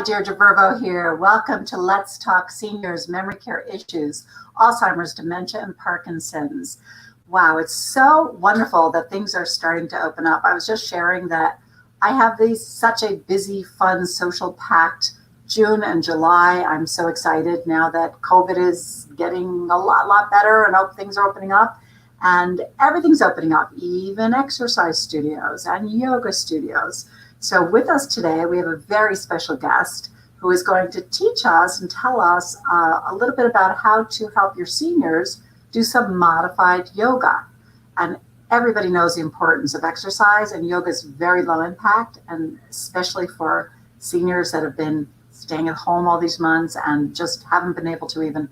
Deirdre Verbo here. Welcome to Let's Talk Seniors, Memory Care Issues, Alzheimer's, Dementia, and Parkinson's. Wow, it's so wonderful that things are starting to open up. I was just sharing that I have such a busy, fun, social packed June and July. I'm so excited now that COVID is getting a lot better and things are opening up. And everything's opening up, even exercise studios and yoga studios. So with us today, we have a very special guest who is going to teach us and tell us a little bit about how to help your seniors do some modified yoga. And everybody knows the importance of exercise, and yoga is very low impact, and especially for seniors that have been staying at home all these months and just haven't been able to even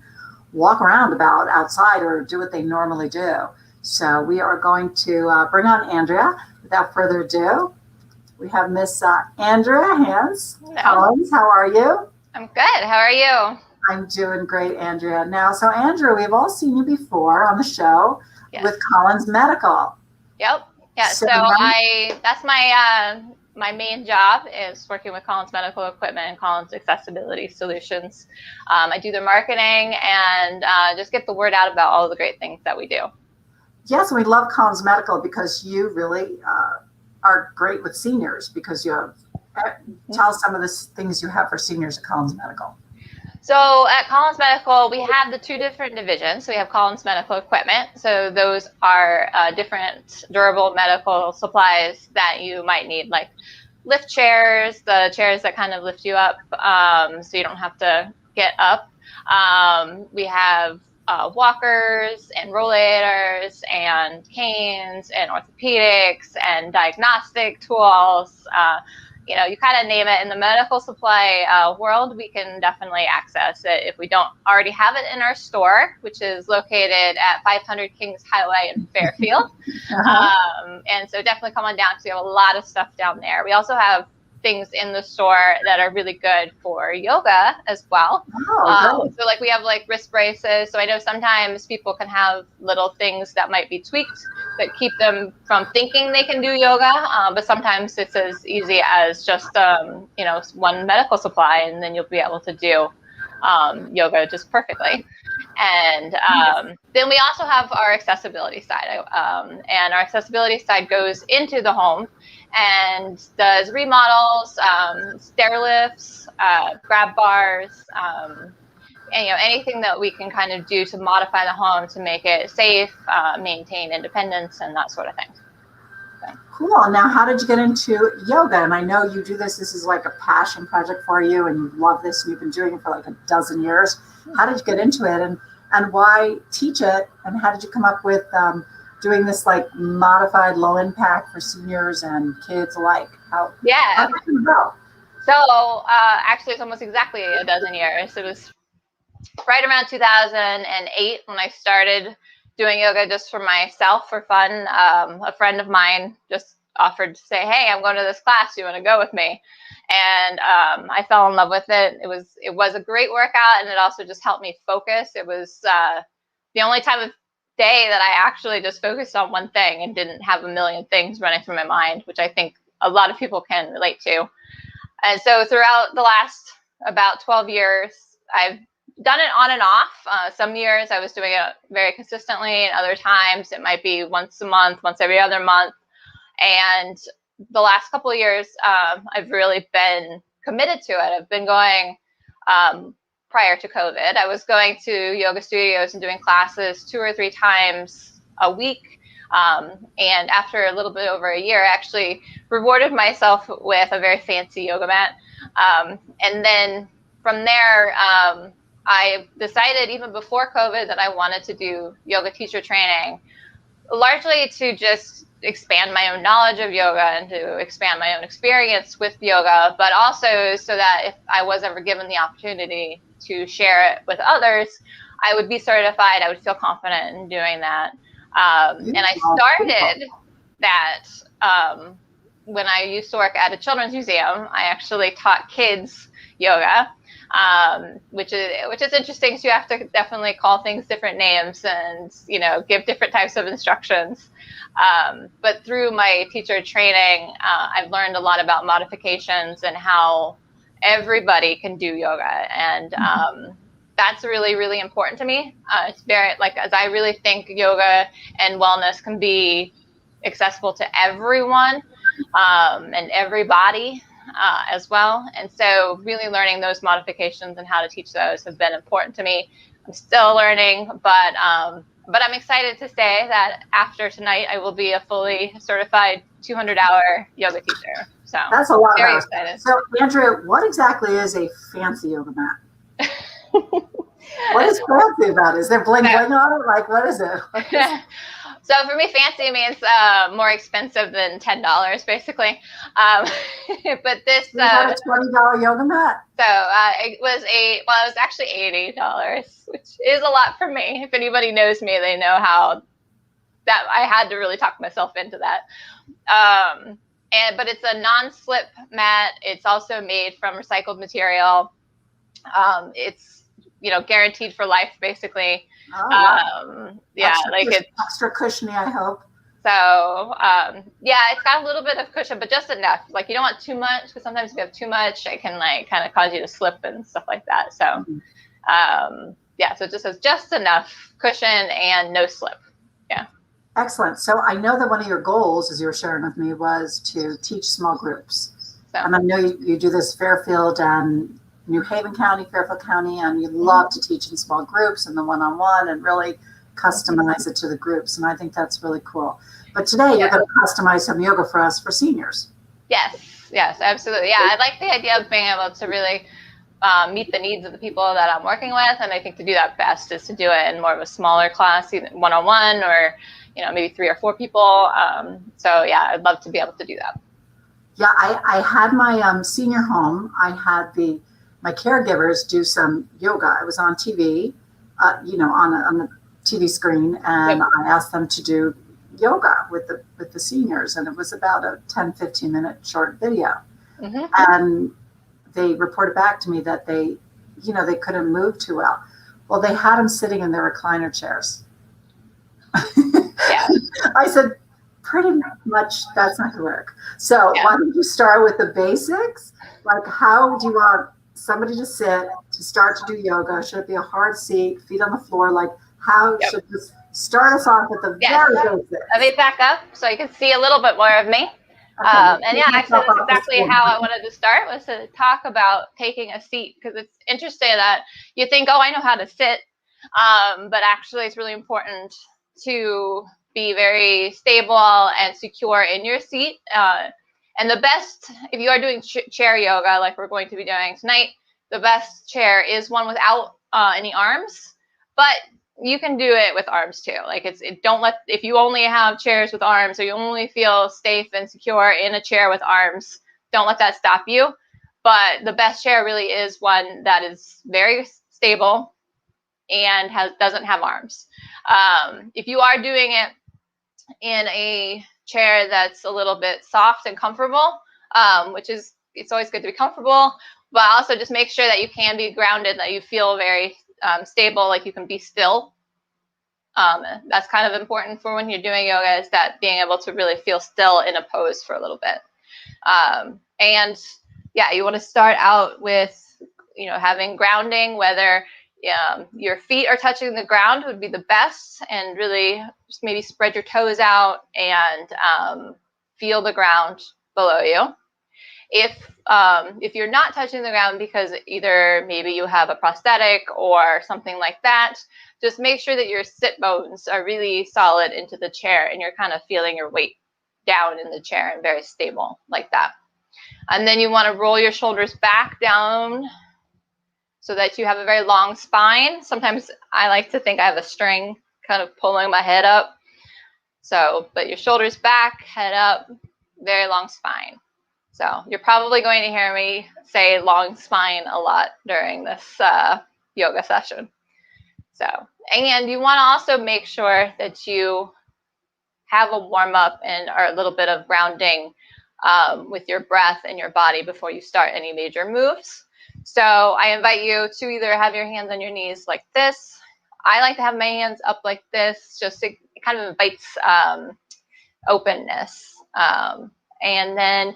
walk around about outside or do what they normally do. So we are going to bring on Andrea. Without further ado, we have Miss Andrea Hance Collins. How are you? I'm good. How are you? I'm doing great, Andrea. Now, so Andrea, we've all seen you before on the show with Collins Medical. Yep. Yeah. So that's my main job is working with Collins Medical Equipment and Collins Accessibility Solutions. I do their marketing and just get the word out about all the great things that we do. Yes, we love Collins Medical because you really are great with seniors, because you have, tell us some of the things you have for seniors at Collins Medical. So at Collins Medical, we have the two different divisions. So we have Collins Medical Equipment. So those are different durable medical supplies that you might need, like lift chairs, the chairs that kind of lift you up so you don't have to get up. We have walkers and rollators and canes and orthopedics and diagnostic tools. You kind of name it. In the medical supply world, we can definitely access it if we don't already have it in our store, which is located at 500 Kings Highway in Fairfield. And so definitely come on down because we have a lot of stuff down there. We also have things in the store that are really good for yoga as well. So like we have like wrist braces. So I know sometimes people can have little things that might be tweaked that keep them from thinking they can do yoga. But sometimes it's as easy as just, one medical supply, and then you'll be able to do yoga just perfectly. And then we also have our accessibility side. And our accessibility side goes into the home and does remodels, stair lifts, grab bars, and anything that we can kind of do to modify the home to make it safe, maintain independence, and that sort of thing. Cool. Now, how did you get into yoga? And I know you do this. This is like a passion project for you, and you love this, and you've been doing it for like a dozen years. How did you get into it, and why teach it? And how did you come up with doing this like modified low impact for seniors and kids alike? How did it go? So actually, it's almost exactly a dozen years. It was right around 2008 when I started doing yoga just for myself for fun. A friend of mine just offered to say, "Hey, I'm going to this class. Do you want to go with me?" And I fell in love with it. It was a great workout, and it also just helped me focus. It was the only time of day that I actually just focused on one thing and didn't have a million things running through my mind, which I think a lot of people can relate to. And so throughout the last about 12 years, I've done it on and off. Some years I was doing it very consistently, and other times it might be once a month, once every other month. And the last couple of years, I've really been committed to it. I've been going prior to COVID. I was going to yoga studios and doing classes 2 or 3 times a week. And after a little bit over a year, I actually rewarded myself with a very fancy yoga mat. And then from there, I decided even before COVID that I wanted to do yoga teacher training, largely to just expand my own knowledge of yoga and to expand my own experience with yoga, but also so that if I was ever given the opportunity to share it with others, I would be certified. I would feel confident in doing that. And I started that when I used to work at a children's museum. I actually taught kids yoga, which is interesting. So you have to definitely call things different names and, give different types of instructions. But through my teacher training, I've learned a lot about modifications and how everybody can do yoga. And that's really, really important to me. It's very, like, as I really think yoga and wellness can be accessible to everyone and everybody as well. And so really learning those modifications and how to teach those have been important to me. I'm still learning, but I'm excited to say that after tonight, I will be a fully certified 200-hour yoga teacher. So that's a lot of very hours. excited. So, Andrea, what exactly is a fancy yoga mat? What is fancy about it? Is there bling bling on it? Like, what is it? So for me, fancy means more expensive than $10, basically. But this you got a $20 yoga mat. So it was actually $80, which is a lot for me. If anybody knows me, they know how that I had to really talk myself into that. But it's a non-slip mat. It's also made from recycled material. It's guaranteed for life, basically. Oh, wow. Yeah, it's extra cushiony, I hope. So yeah, it's got a little bit of cushion, but just enough. Like, you don't want too much, because sometimes if you have too much, it can kind of cause you to slip and stuff like that. So yeah, so it just has just enough cushion and no slip. Yeah. Excellent. So I know that one of your goals, as you were sharing with me, was to teach small groups. So, and I know you do this Fairfield and New Haven County, Fairfield County, and you love to teach in small groups and the one-on-one and really customize it to the groups. And I think that's really cool. But today you're going to customize some yoga for us for seniors. Yes, absolutely. Yeah, I like the idea of being able to really meet the needs of the people that I'm working with. And I think to do that best is to do it in more of a smaller class, either one-on-one or, maybe 3 or 4 people. So yeah, I'd love to be able to do that. Yeah, I had my senior home. I had my caregivers do some yoga. It was on TV, on the TV screen, and I asked them to do yoga with the seniors, and it was about a 10-15 minute short video. Mm-hmm. And they reported back to me that they couldn't move too well. Well, they had them sitting in their recliner chairs. Yeah. I said, pretty much that's not going to work. So why don't you start with the basics? Like, how do you want somebody to sit to start to do yoga? Should it be a hard seat, feet on the floor? Like, how should this start us off with the very basics? Let me back up so you can see a little bit more of me. Okay. And yeah, actually, that's exactly how I wanted to start, was to talk about taking a seat, because it's interesting that you think, oh, I know how to sit, but actually it's really important to be very stable and secure in your seat. And the best, if you are doing chair yoga, like we're going to be doing tonight, the best chair is one without any arms, but you can do it with arms too. Like, if you only have chairs with arms, or you only feel safe and secure in a chair with arms, don't let that stop you. But the best chair really is one that is very stable and doesn't have arms. If you are doing it in a chair that's a little bit soft and comfortable, it's always good to be comfortable, but also just make sure that you can be grounded, that you feel very stable, like you can be still. That's kind of important for when you're doing yoga, is that being able to really feel still in a pose for a little bit. And yeah, you want to start out with, having grounding, whether your feet are touching the ground would be the best, and really just maybe spread your toes out and feel the ground below you. If you're not touching the ground because either maybe you have a prosthetic or something like that, just make sure that your sit bones are really solid into the chair and you're kind of feeling your weight down in the chair and very stable like that. And then you want to roll your shoulders back down so that you have a very long spine. Sometimes I like to think I have a string kind of pulling my head up. But your shoulders back, head up, very long spine. So you're probably going to hear me say long spine a lot during this yoga session. And you want to also make sure that you have a warm up and or a little bit of grounding with your breath and your body before you start any major moves. So I invite you to either have your hands on your knees like this. I like to have my hands up like this, just it kind of invites openness. And then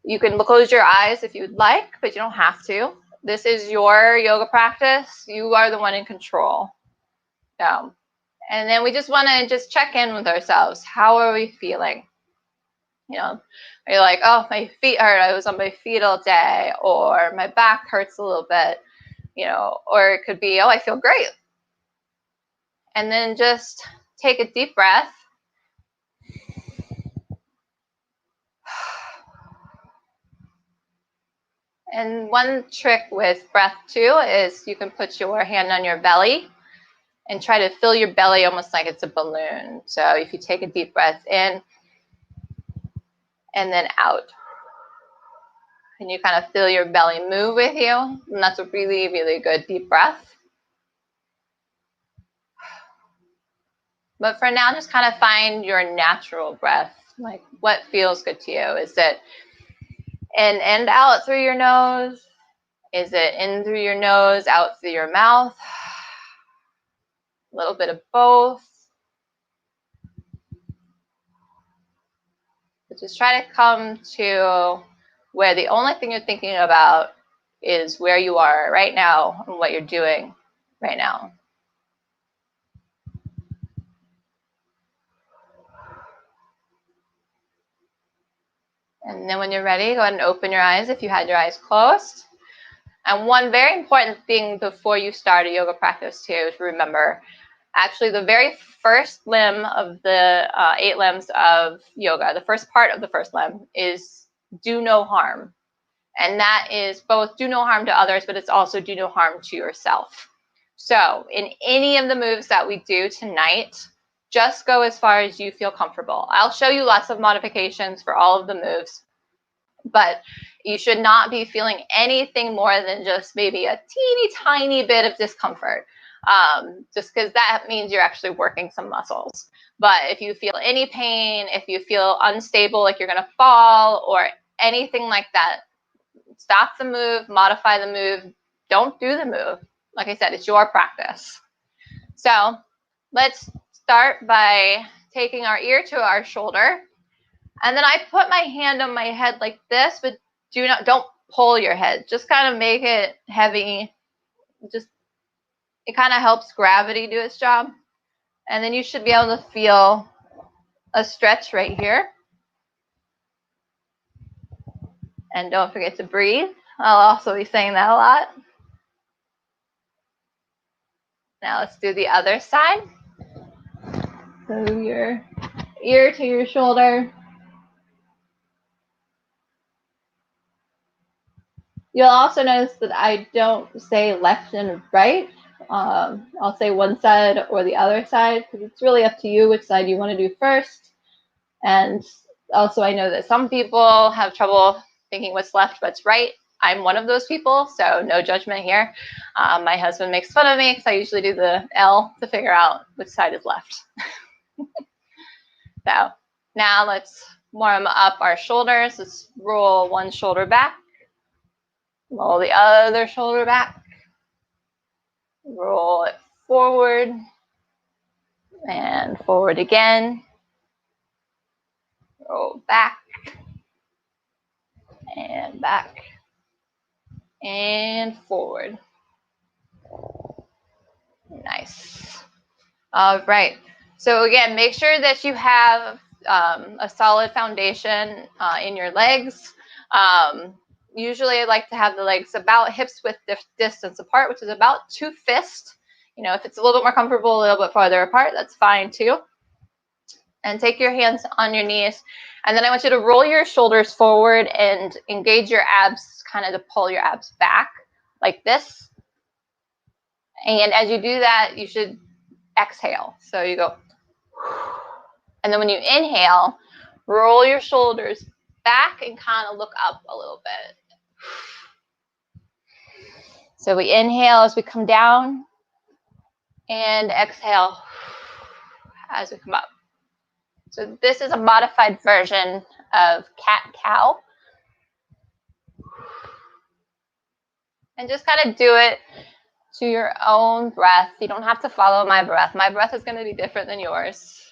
You can close your eyes if you'd like, but you don't have to. This is your yoga practice. You are the one in control. So, and then we just want to just check in with ourselves. How are we feeling? You know, are you like, oh, my feet hurt. I was on my feet all day, or my back hurts a little bit, you know, or it could be, oh, I feel great. And then just take a deep breath. And one trick with breath too is you can put your hand on your belly and try to fill your belly almost like it's a balloon. So if you take a deep breath in and then out, and you kind of feel your belly move with you, and that's a really, really good deep breath. But for now, just kind of find your natural breath, like what feels good to you. Is it in and out through your nose? Is it in through your nose, out through your mouth? A little bit of both. But just try to come to where the only thing you're thinking about is where you are right now and what you're doing right now. And then when you're ready, go ahead and open your eyes if you had your eyes closed. And one very important thing before you start a yoga practice too is remember, actually the very first limb of the 8 limbs of yoga, the first part of the first limb is do no harm. And that is both do no harm to others, but it's also do no harm to yourself. So in any of the moves that we do tonight, just go as far as you feel comfortable. I'll show you lots of modifications for all of the moves, but you should not be feeling anything more than just maybe a teeny tiny bit of discomfort, just because that means you're actually working some muscles. But if you feel any pain, if you feel unstable, like you're going to fall or anything like that, stop the move, modify the move, don't do the move. Like I said, it's your practice. So let's start by taking our ear to our shoulder. And then I put my hand on my head like this, but don't pull your head. Just kind of make it heavy. It kind of helps gravity do its job. And then you should be able to feel a stretch right here. And don't forget to breathe. I'll also be saying that a lot. Now let's do the other side. So your ear to your shoulder. You'll also notice that I don't say left and right. I'll say one side or the other side because it's really up to you which side you want to do first. And also I know that some people have trouble thinking what's left, what's right. I'm one of those people, so no judgment here. My husband makes fun of me because I usually do the L to figure out which side is left. So now let's warm up our shoulders. Let's roll one shoulder back. Roll the other shoulder back. Roll it forward and forward again. Roll back and back and forward. Nice. All right. So again, make sure that you have a solid foundation in your legs. Usually I like to have the legs about hips width distance apart, which is about 2 fists. You know, if it's a little bit more comfortable, a little bit farther apart, that's fine too. And take your hands on your knees. And then I want you to roll your shoulders forward and engage your abs, kind of to pull your abs back like this. And as you do that, you should exhale. So you go. And then when you inhale, roll your shoulders back and kind of look up a little bit. So we inhale as we come down and exhale as we come up. So this is a modified version of cat-cow. And just kind of do it to your own breath. You don't have to follow my breath. My breath is going to be different than yours.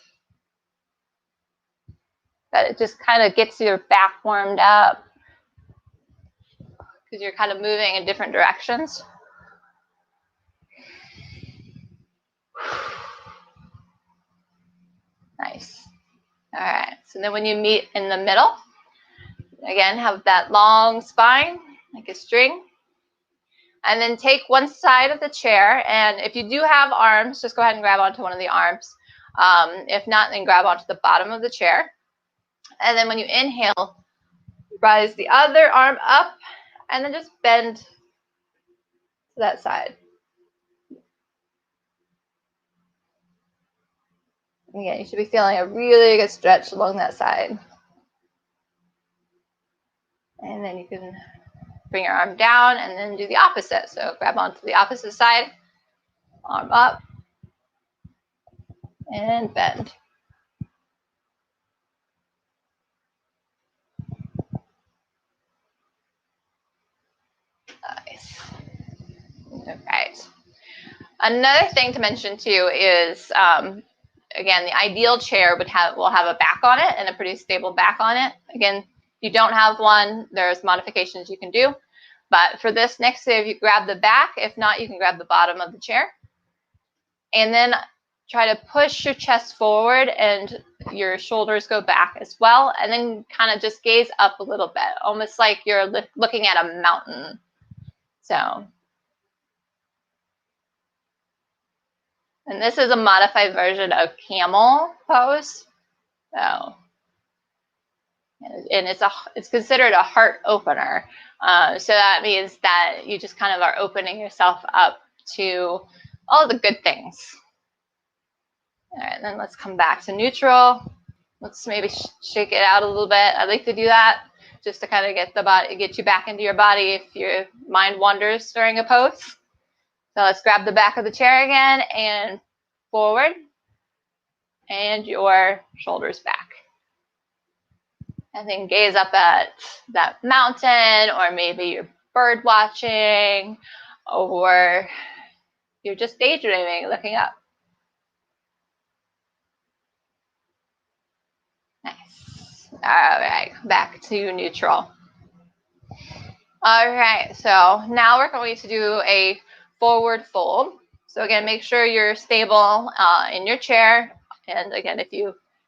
But it just kind of gets your back warmed up, because you're kind of moving in different directions. Nice. All right, so then when you meet in the middle, again, have that long spine, like a string. And then take one side of the chair, and if you do have arms, just go ahead and grab onto one of the arms. If not, then grab onto the bottom of the chair. And then when you inhale, rise the other arm up, and then just bend to that side. Again, you should be feeling a really good stretch along that side. And then you can bring your arm down and then do the opposite. So grab onto the opposite side, arm up, and bend. Nice. All right. Another thing to mention too is, again, the ideal chair will have a back on it and a pretty stable back on it. Again, if you don't have one, there's modifications you can do. But for this next save, you grab the back. If not, you can grab the bottom of the chair. And then try to push your chest forward and your shoulders go back as well. And then kind of just gaze up a little bit, almost like you're looking at a mountain. So, and this is a modified version of camel pose. So, and it's considered a heart opener. So that means that you just kind of are opening yourself up to all the good things. All right, then let's come back to neutral. Let's maybe shake it out a little bit. I like to do that just to kind of get you back into your body if your mind wanders during a pose. So let's grab the back of the chair again and forward, and your shoulders back. And then gaze up at that mountain, or maybe you're bird watching, or you're just daydreaming, looking up. Nice. All right, back to neutral. All right, so now we're going to do a forward fold. So again, make sure you're stable in your chair. And again, if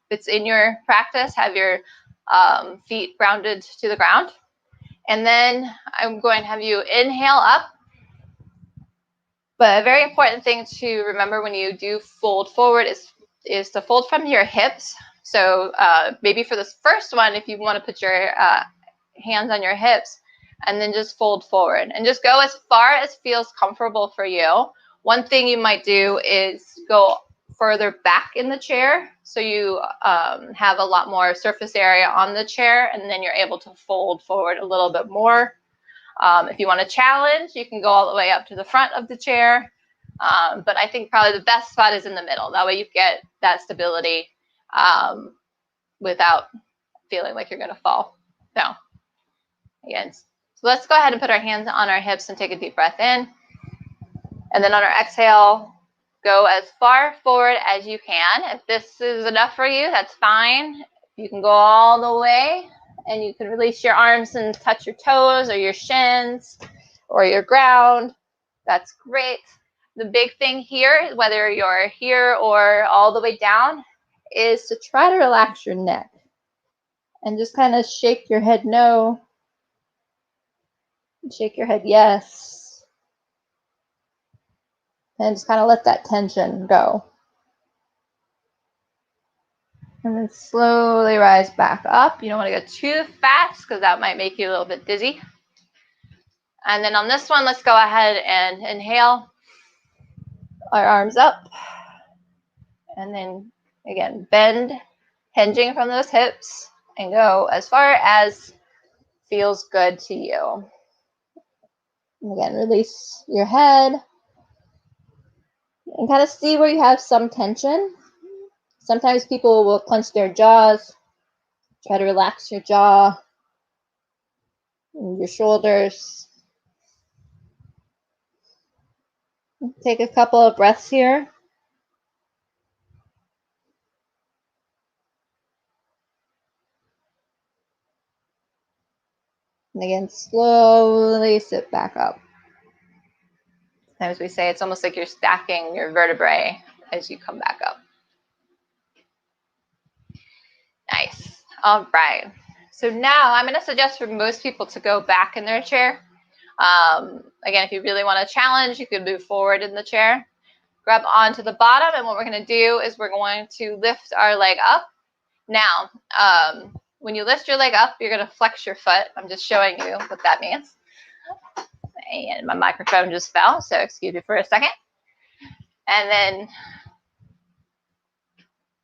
it's in your practice, have your feet grounded to the ground. And then I'm going to have you inhale up. But a very important thing to remember when you do fold forward is to fold from your hips. So maybe for this first one, if you want to put your hands on your hips, and then just fold forward and just go as far as feels comfortable for you. One thing you might do is go further back in the chair, so you have a lot more surface area on the chair, and then you're able to fold forward a little bit more. If you want to challenge, you can go all the way up to the front of the chair, but I think probably the best spot is in the middle. That way you get that stability without feeling like you're going to fall. So again, so let's go ahead and put our hands on our hips and take a deep breath in. And then on our exhale, go as far forward as you can. If this is enough for you, that's fine. You can go all the way, and you can release your arms and touch your toes or your shins or your ground. That's great. The big thing here, whether you're here or all the way down, is to try to relax your neck and just kind of shake your head no. Shake your head yes. And just kind of let that tension go. And then slowly rise back up. You don't want to go too fast because that might make you a little bit dizzy. And then on this one, let's go ahead and inhale. Our arms up. And then again, bend, hinging from those hips, and go as far as feels good to you. And again, release your head. And kind of see where you have some tension. Sometimes people will clench their jaws. Try to relax your jaw and your shoulders. Take a couple of breaths here. And again, slowly sit back up. As we say, it's almost like you're stacking your vertebrae as you come back up. Nice. All right. So now I'm going to suggest for most people to go back in their chair. Again, if you really want to challenge, you can move forward in the chair. Grab onto the bottom, and what we're going to do is we're going to lift our leg up. Now, when you lift your leg up, you're going to flex your foot. I'm just showing you what that means. And my microphone just fell, so excuse me for a second. And then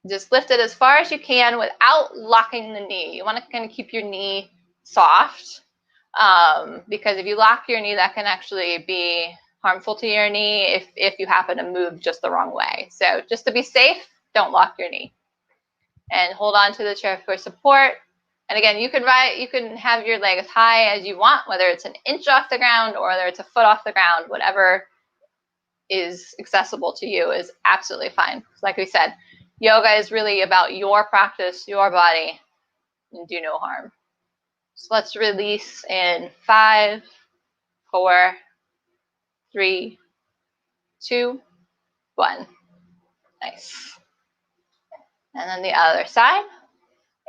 just lift it as far as you can without locking the knee. You want to kind of keep your knee soft, because if you lock your knee, that can actually be harmful to your knee if you happen to move just the wrong way. So just to be safe, don't lock your knee. And hold on to the chair for support. And again, you can have your leg as high as you want, whether it's an inch off the ground or whether it's a foot off the ground, whatever is accessible to you is absolutely fine. Like we said, yoga is really about your practice, your body, and do no harm. So let's release in 5, 4, 3, 2, 1. Nice. And then the other side.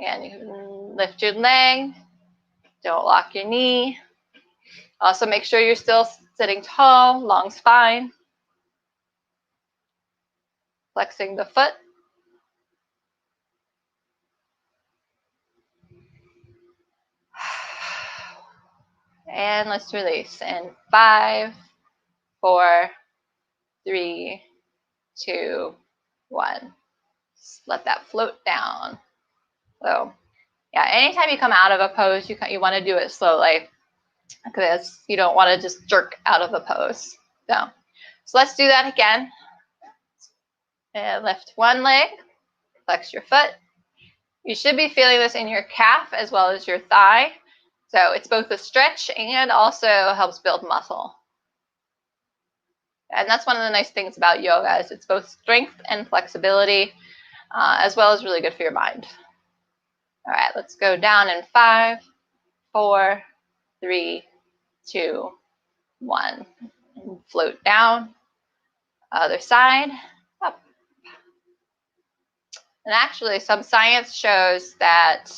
And you can lift your leg. Don't lock your knee. Also make sure you're still sitting tall, long spine. Flexing the foot. And let's release in 5, 4, 3, 2, 1. Just let that float down. So, yeah, anytime you come out of a pose, you want to do it slowly, because you don't want to just jerk out of a pose. So let's do that again. And lift one leg, flex your foot. You should be feeling this in your calf as well as your thigh. So it's both a stretch and also helps build muscle. And that's one of the nice things about yoga, is it's both strength and flexibility, as well as really good for your mind. All right, let's go down in 5, 4, 3, 2, 1. And float down. Other side, up. And actually, some science shows that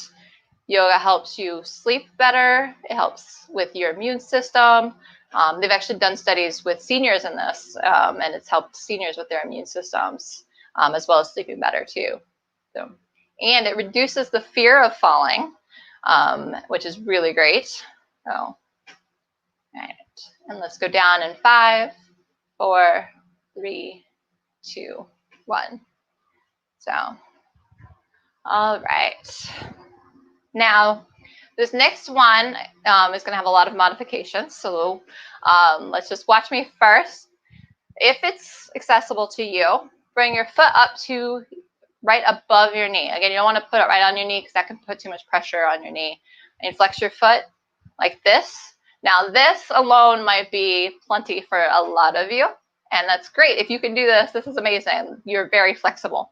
yoga helps you sleep better. It helps with your immune system. They've actually done studies with seniors in this, and it's helped seniors with their immune systems, as well as sleeping better too. So, and it reduces the fear of falling, which is really great. So, all right, and let's go down in 5, 4, 3, 2, 1. So, all right. Now, this next one is going to have a lot of modifications. So let's just watch me first. If it's accessible to you, bring your foot up to right above your knee. Again, you don't want to put it right on your knee, because that can put too much pressure on your knee. And flex your foot like this. Now, this alone might be plenty for a lot of you. And that's great. If you can do this, this is amazing. You're very flexible.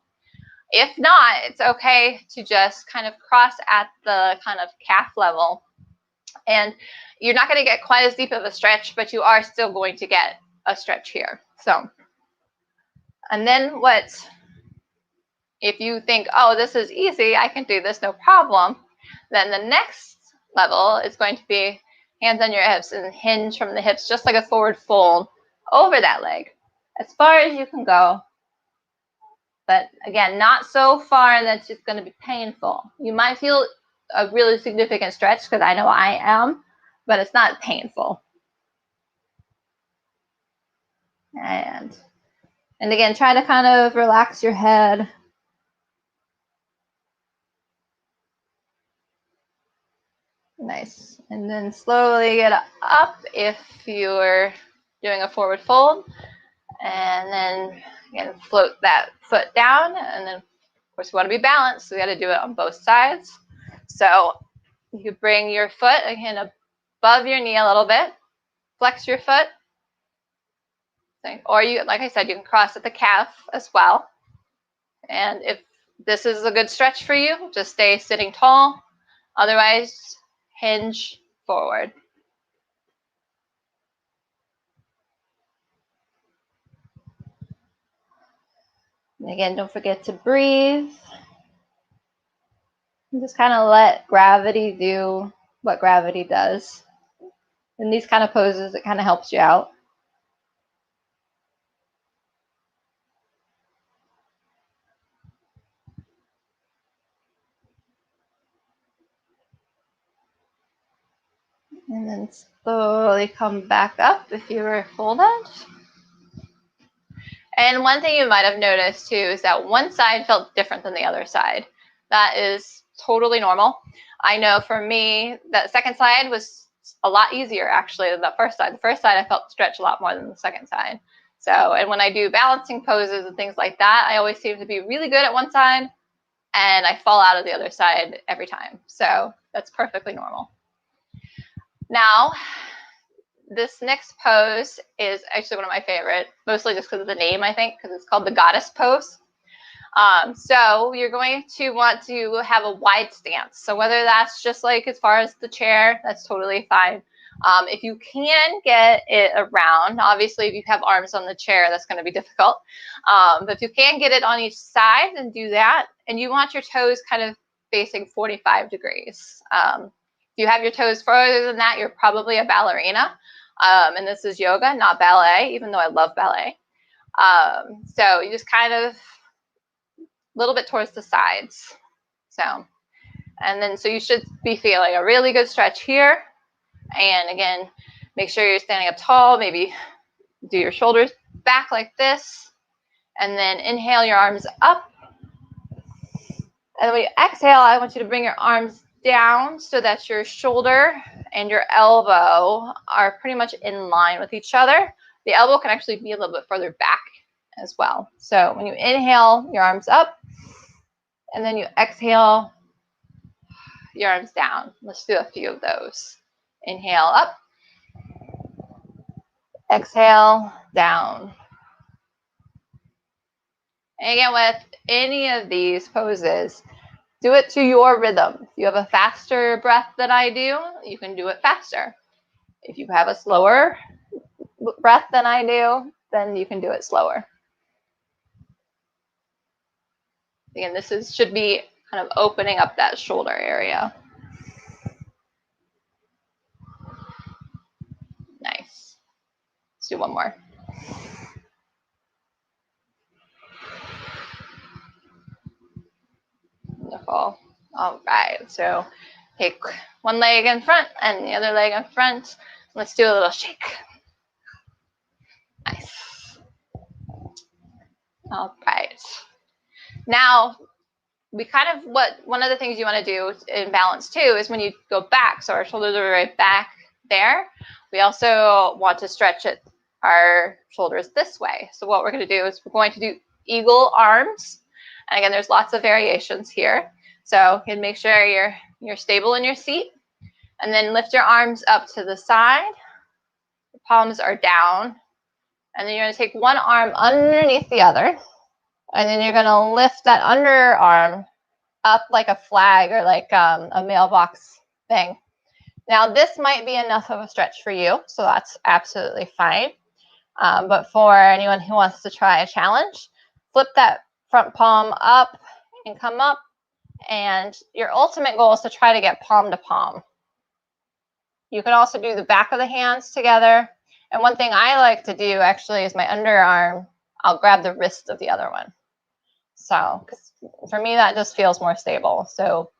If not, it's okay to just kind of cross at the kind of calf level. And you're not going to get quite as deep of a stretch, but you are still going to get a stretch here. So, and then if you think, oh, this is easy, I can do this, no problem, then the next level is going to be hands on your hips and hinge from the hips, just like a forward fold over that leg, as far as you can go. But again, not so far that it's going to be painful. You might feel a really significant stretch, because I know I am, but it's not painful. And again, try to kind of relax your head. Nice. And then slowly get up if you're doing a forward fold. And then again, float that foot down. And then, of course, we want to be balanced, so we got to do it on both sides. So you bring your foot again above your knee a little bit. Flex your foot. Or you, like I said, you can cross at the calf as well. And if this is a good stretch for you, just stay sitting tall. Otherwise, hinge forward. And again, don't forget to breathe. And just kind of let gravity do what gravity does. In these kind of poses, it kind of helps you out. And then slowly come back up if you were folded. And one thing you might have noticed too is that one side felt different than the other side. That is totally normal. I know for me, that second side was a lot easier actually than the first side. The first side I felt stretch a lot more than the second side. So, and when I do balancing poses and things like that, I always seem to be really good at one side and I fall out of the other side every time. So that's perfectly normal. Now, this next pose is actually one of my favorite, mostly just because of the name, I think, because it's called the goddess pose. So you're going to want to have a wide stance. So whether that's just like as far as the chair, that's totally fine. If you can get it around, obviously if you have arms on the chair, that's going to be difficult. But if you can get it on each side, then do that. And you want your toes kind of facing 45 degrees. If you have your toes further than that, you're probably a ballerina. And this is yoga, not ballet, even though I love ballet. So you just kind of a little bit towards the sides. So, and then so you should be feeling a really good stretch here. And again, make sure you're standing up tall. Maybe do your shoulders back like this. And then inhale your arms up. And then when you exhale, I want you to bring your arms down so that your shoulder and your elbow are pretty much in line with each other. The elbow can actually be a little bit further back as well. So when you inhale, your arms up, and then you exhale, your arms down. Let's do a few of those. Inhale up, exhale down. And again, with any of these poses, do it to your rhythm. If you have a faster breath than I do, you can do it faster. If you have a slower breath than I do, then you can do it slower. Again, this should be kind of opening up that shoulder area. Nice. Let's do one more. Wonderful. All right, so take one leg in front and the other leg in front. Let's do a little shake. Nice. All right. Now, we kind of, one of the things you want to do in balance too is when you go back, so our shoulders are right back there, we also want to stretch our shoulders this way. So what we're going to do is we're going to do eagle arms. And again, there's lots of variations here. So you can make sure you're stable in your seat. And then lift your arms up to the side. The palms are down. And then you're going to take one arm underneath the other. And then you're going to lift that underarm up like a flag or like a mailbox thing. Now, this might be enough of a stretch for you, so that's absolutely fine. But for anyone who wants to try a challenge, flip that front palm up and come up. And your ultimate goal is to try to get palm to palm. You can also do the back of the hands together. And one thing I like to do actually is my underarm, I'll grab the wrist of the other one. So, because for me, that just feels more stable. So,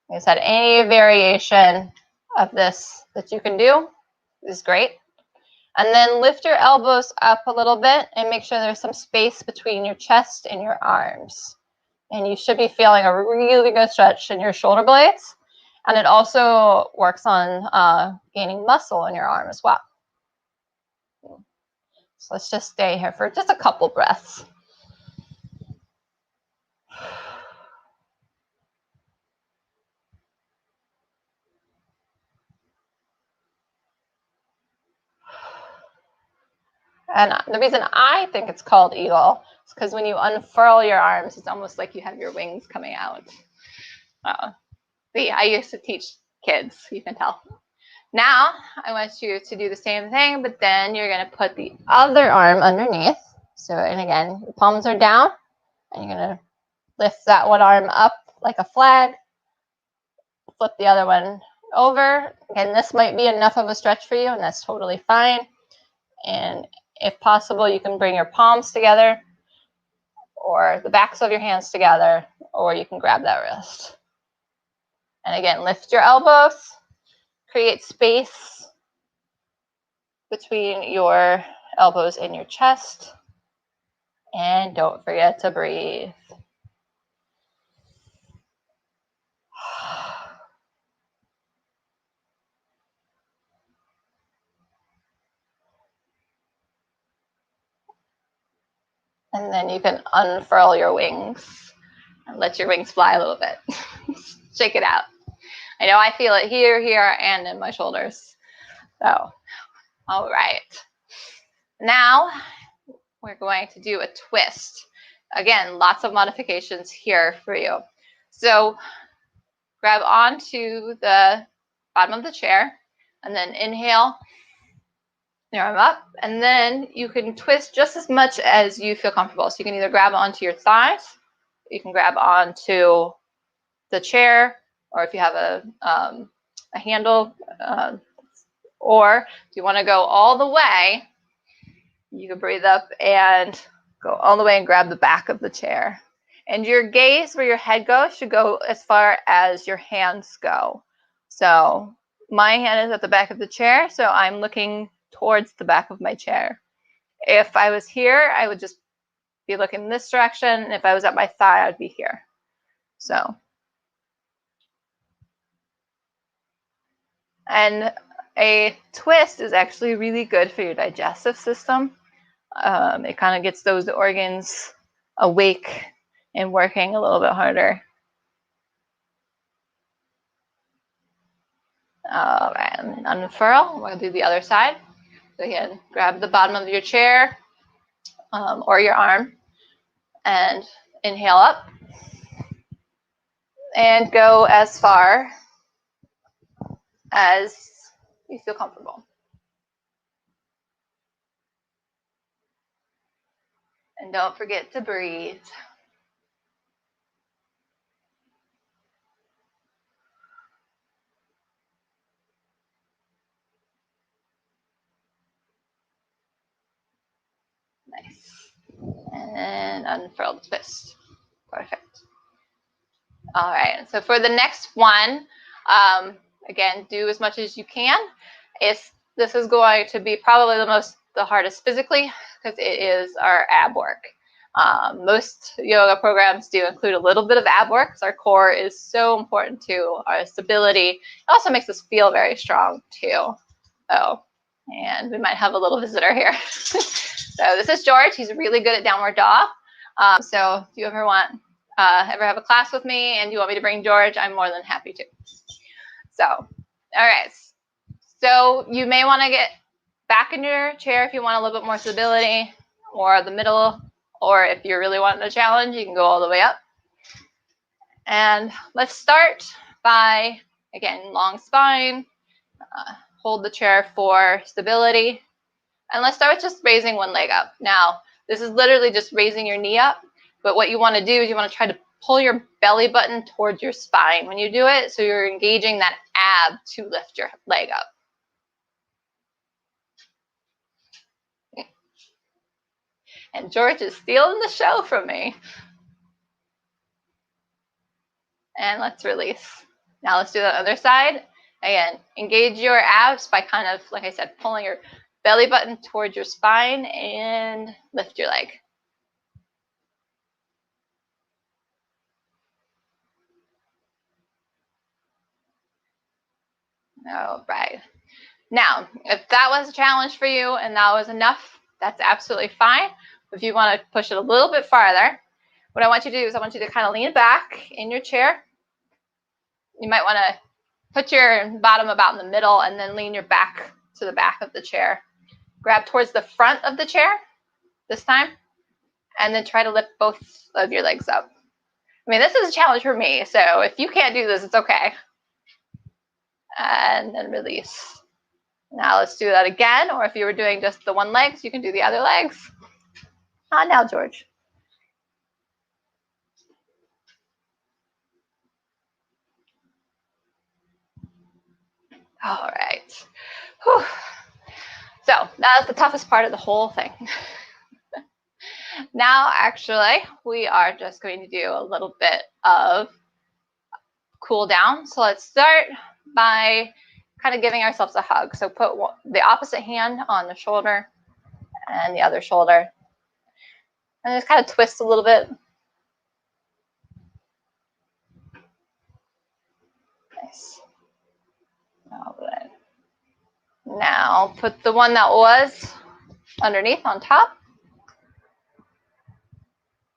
like I said, any variation of this that you can do is great. And then lift your elbows up a little bit and make sure there's some space between your chest and your arms. And you should be feeling a really good stretch in your shoulder blades. And it also works on gaining muscle in your arm as well. So let's just stay here for just a couple breaths. And the reason I think it's called eagle is because when you unfurl your arms, it's almost like you have your wings coming out. But yeah, I used to teach kids, you can tell. Now, I want you to do the same thing, but then you're going to put the other arm underneath. So, and again, your palms are down, and you're going to lift that one arm up like a flag, flip the other one over. Again, this might be enough of a stretch for you, and that's totally fine. And if possible, you can bring your palms together or the backs of your hands together, or you can grab that wrist. And again, lift your elbows, create space between your elbows and your chest, and don't forget to breathe. And then you can unfurl your wings and let your wings fly a little bit. Shake it out. I know I feel it here, and in my shoulders. So, all right. Now we're going to do a twist. Again, lots of modifications here for you. So grab onto the bottom of the chair and then inhale your arm up, and then you can twist just as much as you feel comfortable. So you can either grab onto your thighs, you can grab onto the chair, or if you have a handle, or if you want to go all the way, you can breathe up and go all the way and grab the back of the chair. And your gaze, where your head goes, should go as far as your hands go. So my hand is at the back of the chair, so I'm looking towards the back of my chair. If I was here, I would just be looking this direction. And if I was at my thigh, I'd be here. So, and a twist is actually really good for your digestive system. It kind of gets those organs awake and working a little bit harder. All right, and unfurl. We're going to do the other side. So again, grab the bottom of your chair or your arm and inhale up and go as far as you feel comfortable. And don't forget to breathe. Nice. And unfurl the twist. Perfect. All right, so for the next one, again, do as much as you can. This is going to be probably the hardest physically, because it is our ab work. Most yoga programs do include a little bit of ab work, because our core is so important to our stability. It also makes us feel very strong too. Oh, and we might have a little visitor here. So this is George. He's really good at downward dog. So if you ever have a class with me and you want me to bring George, I'm more than happy to. So, all right. So you may want to get back in your chair if you want a little bit more stability, or the middle, or if you're really wanting a challenge, you can go all the way up. And let's start by, again, long spine. Hold the chair for stability. And let's start with just raising one leg up. Now, this is literally just raising your knee up. But what you want to do is you want to try to pull your belly button towards your spine when you do it, so you're engaging that ab to lift your leg up. And George is stealing the show from me. And let's release. Now let's do the other side. Again, engage your abs by kind of, like I said, pulling your belly button towards your spine and lift your leg. All right. Now, if that was a challenge for you and that was enough, that's absolutely fine. If you want to push it a little bit farther, what I want you to do is I want you to kind of lean back in your chair. You might want to put your bottom about in the middle and then lean your back to the back of the chair. Grab towards the front of the chair this time, and then try to lift both of your legs up. I mean, this is a challenge for me, so if you can't do this, it's okay. And then release. Now let's do that again, or if you were doing just the one legs, you can do the other legs. On now, George. All right. Whew. So that's the toughest part of the whole thing. Now, actually, we are just going to do a little bit of cool down. So let's start by kind of giving ourselves a hug. So put the opposite hand on the shoulder and the other shoulder. And just kind of twist a little bit. Nice. All right. Now put the one that was underneath on top.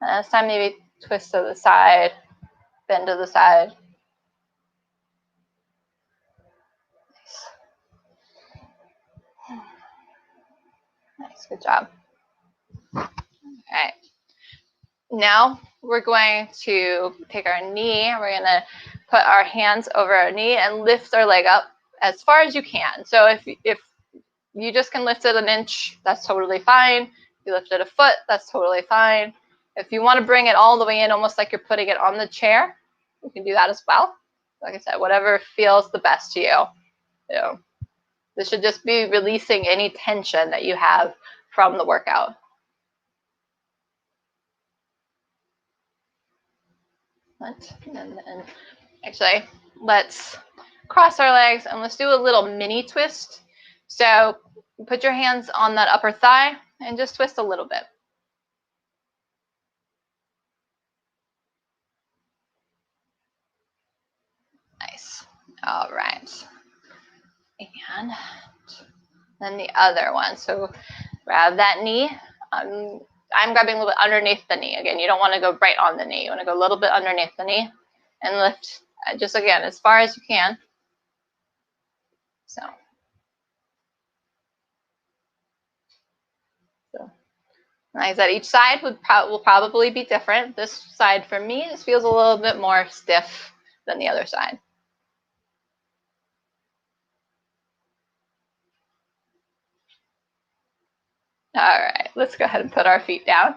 And this time maybe twist to the side, bend to the side. Nice, good job. All right. Now we're going to take our knee. We're going to put our hands over our knee and lift our leg up as far as you can. So if you just can lift it an inch, that's totally fine. If you lift it a foot, that's totally fine. If you want to bring it all the way in, almost like you're putting it on the chair, you can do that as well. Like I said, whatever feels the best to you. This should just be releasing any tension that you have from the workout. And then actually, let's cross our legs and let's do a little mini twist. So put your hands on that upper thigh and just twist a little bit. Nice. All right. And then the other one. So grab that knee. I'm grabbing a little bit underneath the knee. Again, you don't want to go right on the knee. You want to go a little bit underneath the knee and lift just again as far as you can. So like I said, each side will probably be different. This side for me, this feels a little bit more stiff than the other side. All right, let's go ahead and put our feet down.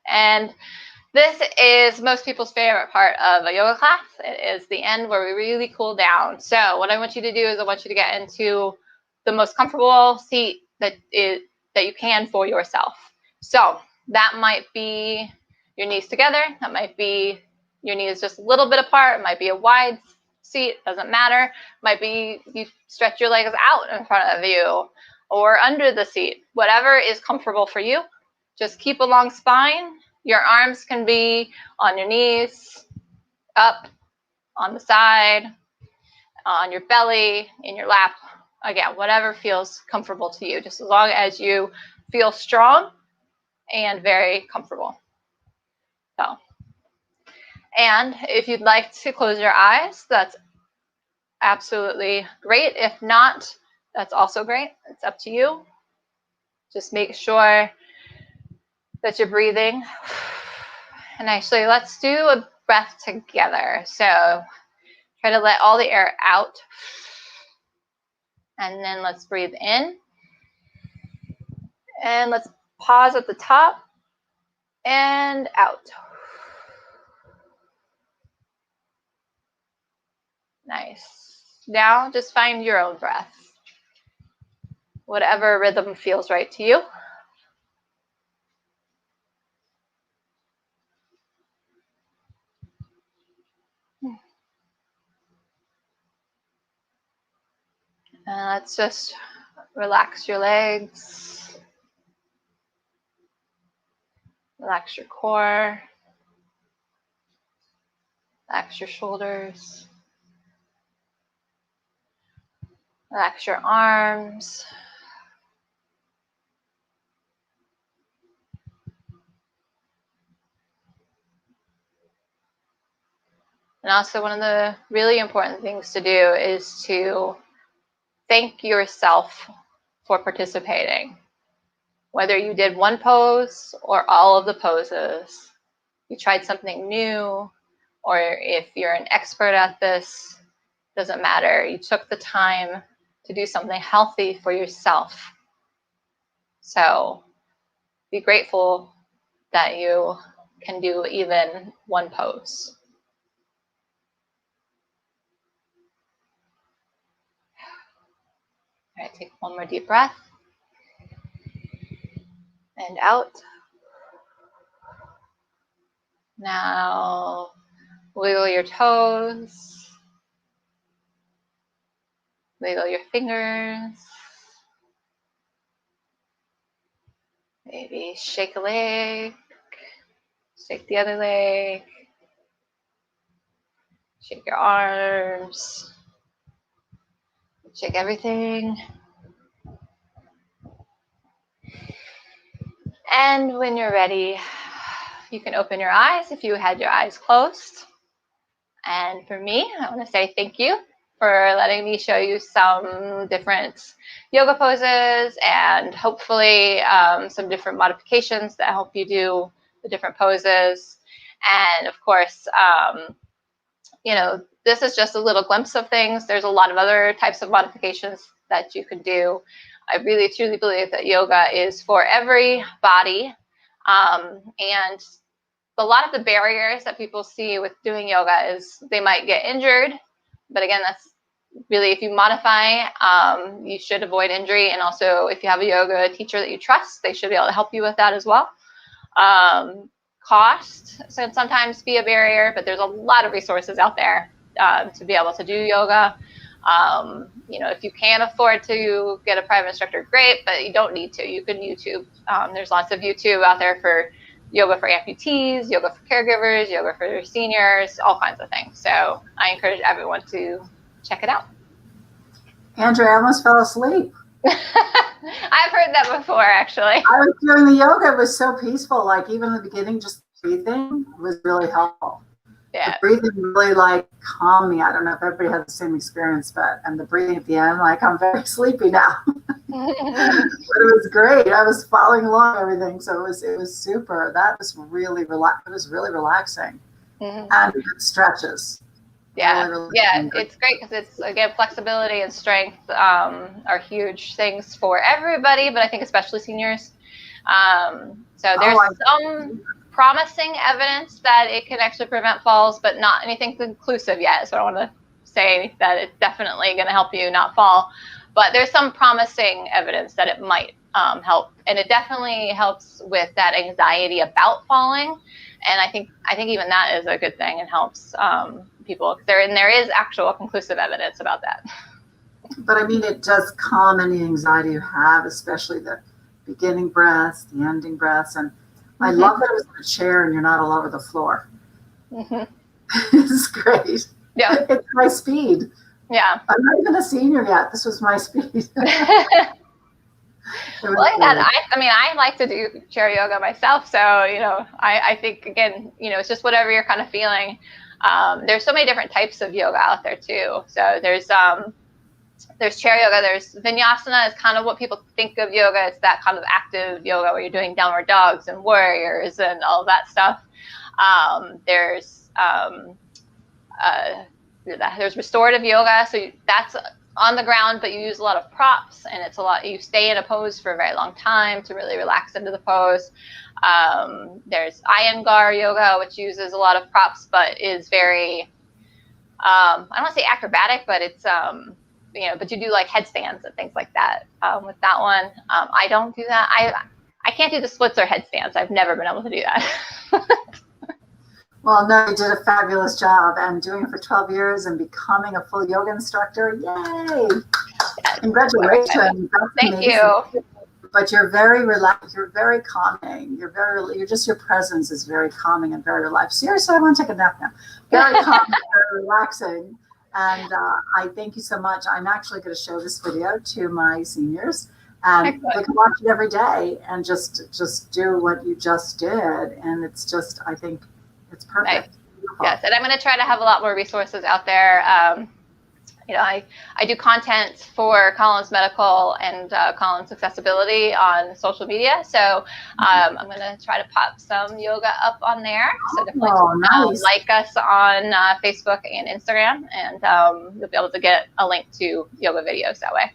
And this is most people's favorite part of a yoga class. It is the end where we really cool down. So what I want you to do is I want you to get into the most comfortable seat that you can for yourself. So that might be your knees together. That might be your knees just a little bit apart. It might be a wide seat. Doesn't matter. It might be you stretch your legs out in front of you or under the seat. Whatever is comfortable for you. Just keep a long spine. Your arms can be on your knees, up, on the side, on your belly, in your lap. Again, whatever feels comfortable to you, just as long as you feel strong and very comfortable. So, and if you'd like to close your eyes, that's absolutely great. If not, that's also great. It's up to you. Just make sure that you're breathing. And actually, let's do a breath together. So try to let all the air out. And then let's breathe in. And let's pause at the top and out. Nice. Now just find your own breath. Whatever rhythm feels right to you. And let's just relax your legs. Relax your core. Relax your shoulders. Relax your arms. And also one of the really important things to do is to thank yourself for participating. Whether you did one pose or all of the poses, you tried something new, or if you're an expert at this, doesn't matter. You took the time to do something healthy for yourself. So be grateful that you can do even one pose. All right, take one more deep breath. And out. Now wiggle your toes. Wiggle your fingers. Maybe shake a leg. Shake the other leg. Shake your arms. Shake everything. And when you're ready, you can open your eyes if you had your eyes closed. And for me, I want to say thank you for letting me show you some different yoga poses and hopefully some different modifications that help you do the different poses. And of course, you know, this is just a little glimpse of things. There's a lot of other types of modifications that you could do. I really truly believe that yoga is for every body. And a lot of the barriers that people see with doing yoga is they might get injured. But again, that's really, if you modify, you should avoid injury. And also, if you have a yoga teacher that you trust, they should be able to help you with that as well. Cost can sometimes be a barrier, but there's a lot of resources out there to be able to do yoga. You know, if you can't afford to get a private instructor, great, but you don't need to. You can YouTube. There's lots of YouTube out there for yoga for amputees, yoga for caregivers, yoga for seniors, all kinds of things. So I encourage everyone to check it out. Andrea, I almost fell asleep. I've heard that before, actually. I was doing the yoga. It was so peaceful. Like even in the beginning, just breathing was really helpful. Yeah. The breathing really like calmed me. I don't know if everybody had the same experience, but and the breathing at the end, like I'm very sleepy now. But it was great. I was following along everything, so it was super. That was really It was really relaxing, and good stretches. Yeah, really yeah, it's great because it's, again, flexibility and strength are huge things for everybody, but I think especially seniors. So there's some promising evidence that it can actually prevent falls, but not anything conclusive yet. So I want to say that it's definitely going to help you not fall, but there's some promising evidence that it might help, and it definitely helps with that anxiety about falling. And I think even that is a good thing and helps people. There is actual conclusive evidence about that. But I mean, it does calm any anxiety you have, especially the beginning breaths, the ending breaths. And I love that it was in a chair and you're not all over the floor. It's great. Yeah. It's my speed. Yeah. I'm not even a senior yet. This was my speed. Well, I like to do chair yoga myself. So, you know, I think, again, you know, it's just whatever you're kind of feeling. There's so many different types of yoga out there too. So there's chair yoga. There's vinyasana is kind of what people think of yoga. It's that kind of active yoga where you're doing downward dogs and warriors and all that stuff. There's restorative yoga. So that's on the ground, but you use a lot of props, and you stay in a pose for a very long time to really relax into the pose. There's Iyengar yoga, which uses a lot of props, but is very, I don't want to say acrobatic, but it's, you know, but you do like headstands and things like that with that one. I don't do that. I can't do the splits or headstands. I've never been able to do that. Well, no, you did a fabulous job, and doing it for 12 years and becoming a full yoga instructor. Yay! Yes, congratulations. Thank you. But you're very relaxed. You're very calming. Your presence is very calming and very relaxed. Seriously, I want to take a nap now. Very calming, very relaxing. And I thank you so much. I'm actually going to show this video to my seniors, and they can watch it every day and just do what you just did. And it's just, I think, it's perfect. Nice. Yes, and I'm going to try to have a lot more resources out there. I do content for Collins Medical and Collins Accessibility on social media. So I'm going to try to pop some yoga up on there. So definitely nice. like us on Facebook and Instagram, and you'll be able to get a link to yoga videos that way.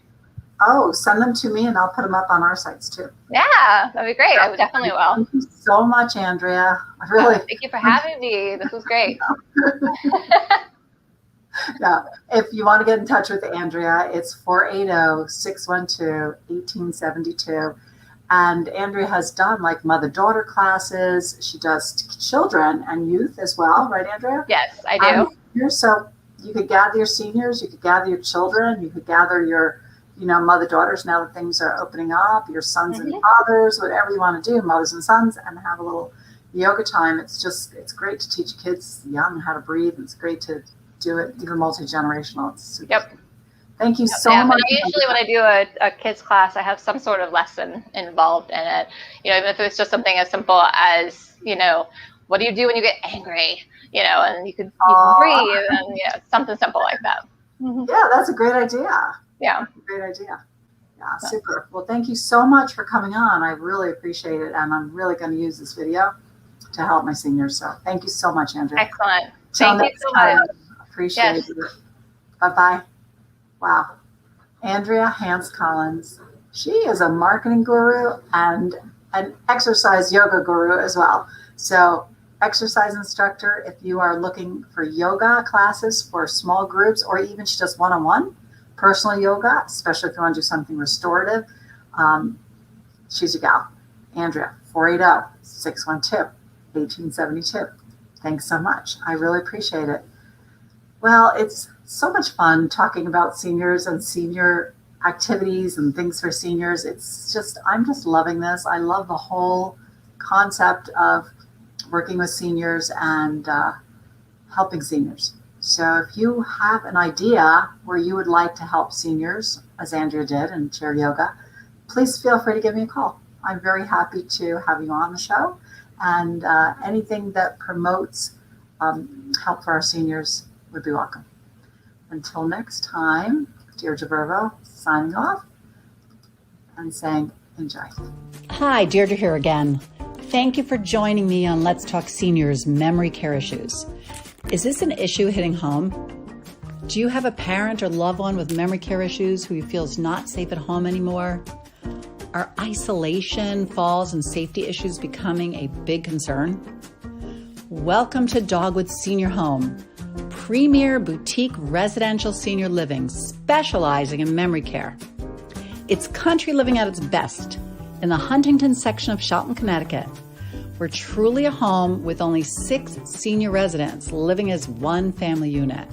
Oh, send them to me and I'll put them up on our sites too. Yeah, that'd be great. I definitely will. Thank you so much, Andrea. Thank you for having me. This was great. Yeah. If you want to get in touch with Andrea, it's 480-612-1872. And Andrea has done like mother-daughter classes. She does children and youth as well, right, Andrea? Yes, I do. So you could gather your seniors, you could gather your children, you could gather your mother-daughters now that things are opening up, your sons and fathers, whatever you want to do, mothers and sons, and have a little yoga time. It's great to teach kids young how to breathe. It's great to do it even multi-generational. It's super. Thank you so much. Usually when I do a kids class, I have some sort of lesson involved in it. Even if it's just something as simple as, what do you do when you get angry? And you can breathe and something simple like that. Yeah, that's a great idea. Yeah. Great idea. Yeah, super. Well, thank you so much for coming on. I really appreciate it. And I'm really going to use this video to help my seniors. So thank you so much, Andrea. Excellent. Thank you so much. Appreciate it. Bye-bye. Wow. Andrea Hance Collins. She is a marketing guru and an exercise yoga guru as well. So exercise instructor, if you are looking for yoga classes for small groups or even just one-on-one, personal yoga, especially if you want to do something restorative, she's your gal. Andrea, 480-612-1872. Thanks so much. I really appreciate it. Well, it's so much fun talking about seniors and senior activities and things for seniors. I'm just loving this. I love the whole concept of working with seniors and helping seniors. So if you have an idea where you would like to help seniors, as Andrea did, and share yoga, please feel free to give me a call. I'm very happy to have you on the show. And anything that promotes help for our seniors would be welcome. Until next time, Deirdre Vervo signing off and saying enjoy. Hi, Deirdre here again. Thank you for joining me on Let's Talk Seniors Memory Care Issues. Is this an issue hitting home? Do you have a parent or loved one with memory care issues who you feel is not safe at home anymore? Are isolation, falls, and safety issues becoming a big concern? Welcome to Dogwood Senior Home, premier boutique residential senior living specializing in memory care. It's country living at its best in the Huntington section of Shelton, Connecticut. We're truly a home with only 6 senior residents living as one family unit.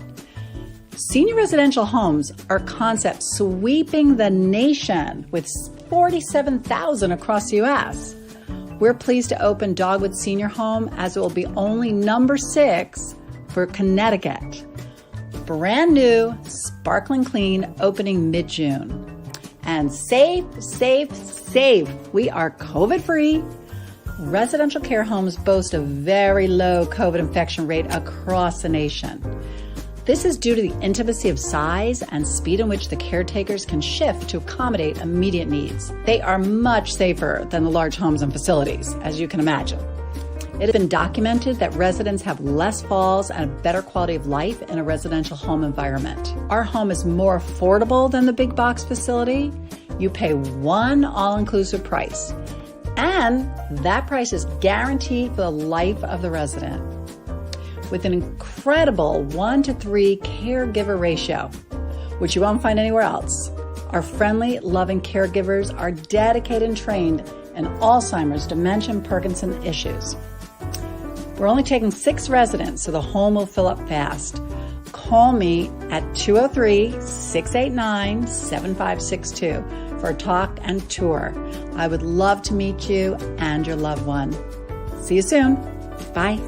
Senior residential homes are a concept sweeping the nation with 47,000 across the U.S. We're pleased to open Dogwood Senior Home as it will be only number 6 for Connecticut. Brand new, sparkling clean, opening mid-June. And safe, safe, safe. We are COVID-free. Residential care homes boast a very low COVID infection rate across the nation. This is due to the intimacy of size and speed in which the caretakers can shift to accommodate immediate needs. They are much safer than the large homes and facilities, as you can imagine. It has been documented that residents have less falls and a better quality of life in a residential home environment. Our home is more affordable than the big box facility. You pay one all-inclusive price, and that price is guaranteed for the life of the resident. With an incredible 1-to-3 caregiver ratio, which you won't find anywhere else. Our friendly, loving caregivers are dedicated and trained in Alzheimer's, dementia, and Parkinson's issues. We're only taking 6 residents, so the home will fill up fast. Call me at 203-689-7562 for a talk and tour. I would love to meet you and your loved one. See you soon. Bye.